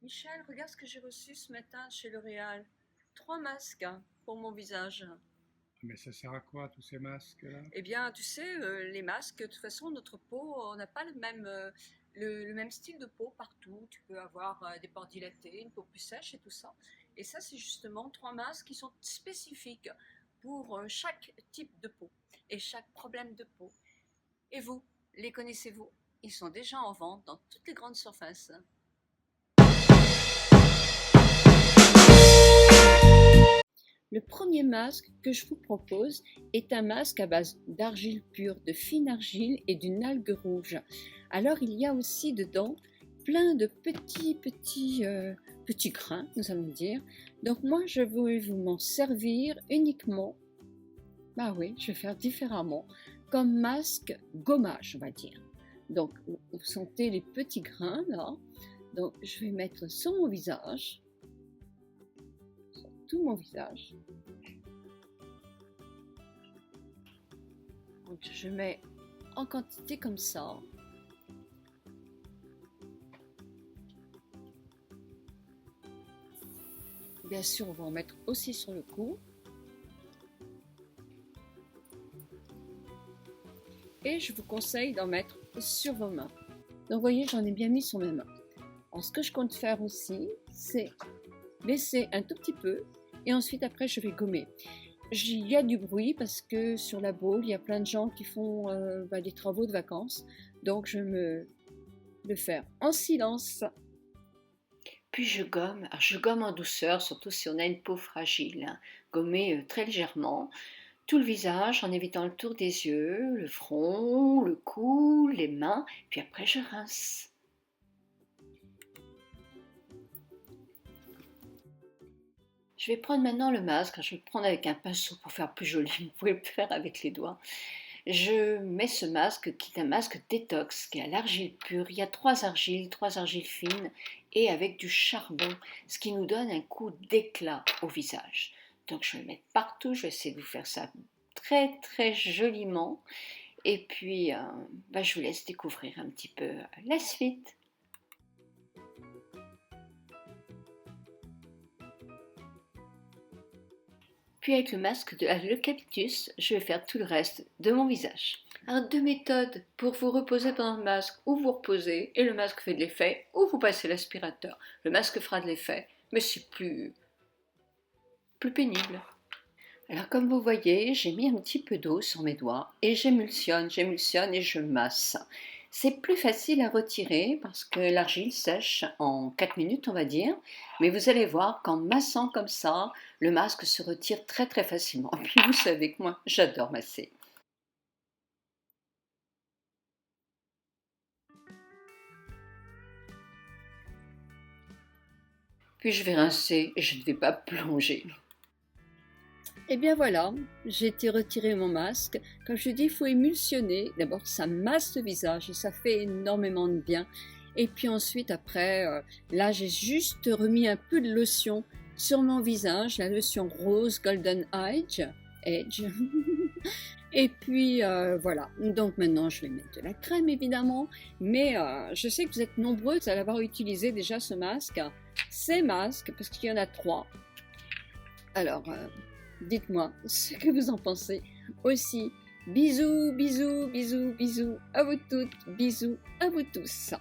Michel, regarde ce que j'ai reçu ce matin chez L'Oréal. 3 masques pour mon visage. Mais ça sert à quoi tous ces masques-là? Eh bien, tu sais, les masques, de toute façon, notre peau, on n'a pas le même style de peau partout. Tu peux avoir des pores dilatés, une peau plus sèche et tout ça. Et ça, c'est justement 3 masques qui sont spécifiques pour chaque type de peau et chaque problème de peau. Et vous, les connaissez-vous? Ils sont déjà en vente dans toutes les grandes surfaces. Le premier masque que je vous propose est un masque à base d'argile pure, de fine argile et d'une algue rouge. Alors il y a aussi dedans plein de petits grains, nous allons dire. Donc moi je vais vous m'en servir uniquement, bah oui, je vais faire différemment, comme masque gommage, on va dire. Donc vous sentez les petits grains là. Donc je vais mettre sur mon visage, sur tout mon visage. Donc je mets en quantité comme ça. Bien sûr, on va en mettre aussi sur le cou. Et je vous conseille d'en mettre sur vos mains. Donc vous voyez, j'en ai bien mis sur mes mains. Alors ce que je compte faire aussi, c'est laisser un tout petit peu et ensuite après je vais gommer. Il y a du bruit parce que sur la Baule, il y a plein de gens qui font des travaux de vacances. Donc je vais le faire en silence. Puis je gomme. Alors je gomme en douceur, surtout si on a une peau fragile. Gommer très légèrement. Tout le visage en évitant le tour des yeux, le front, le cou, les mains. Puis après je rince. Je vais prendre maintenant le masque. Je vais le prendre avec un pinceau pour faire plus joli. Vous pouvez le faire avec les doigts. Je mets ce masque qui est un masque détox, qui est à l'argile pure. Il y a 3 argiles fines et avec du charbon, ce qui nous donne un coup d'éclat au visage. Donc je vais le mettre partout, je vais essayer de vous faire ça très très joliment. Et puis je vous laisse découvrir un petit peu la suite. Puis avec le masque de l'eucalyptus, je vais faire tout le reste de mon visage. Alors 2 méthodes pour vous reposer pendant le masque, ou vous reposez et le masque fait de l'effet, ou vous passez l'aspirateur. Le masque fera de l'effet, mais c'est plus pénible. Alors comme vous voyez, j'ai mis un petit peu d'eau sur mes doigts et j'émulsionne et je masse. C'est plus facile à retirer parce que l'argile sèche en 4 minutes on va dire, mais vous allez voir qu'en massant comme ça, le masque se retire très très facilement. Et puis vous savez que moi j'adore masser. Puis je vais rincer et je ne vais pas plonger. Et bien voilà, j'ai été retirer mon masque. Comme je dis, il faut émulsionner. D'abord, ça masse le visage et ça fait énormément de bien. Et puis ensuite, après, là, j'ai juste remis un peu de lotion sur mon visage, la lotion rose Golden Edge. Et puis voilà, donc maintenant je vais mettre de la crème évidemment, mais je sais que vous êtes nombreux à l'avoir utilisé déjà ce masque, ces masques, parce qu'il y en a 3. Alors, dites-moi ce que vous en pensez aussi. Bisous, bisous, bisous, bisous à vous toutes, bisous à vous tous.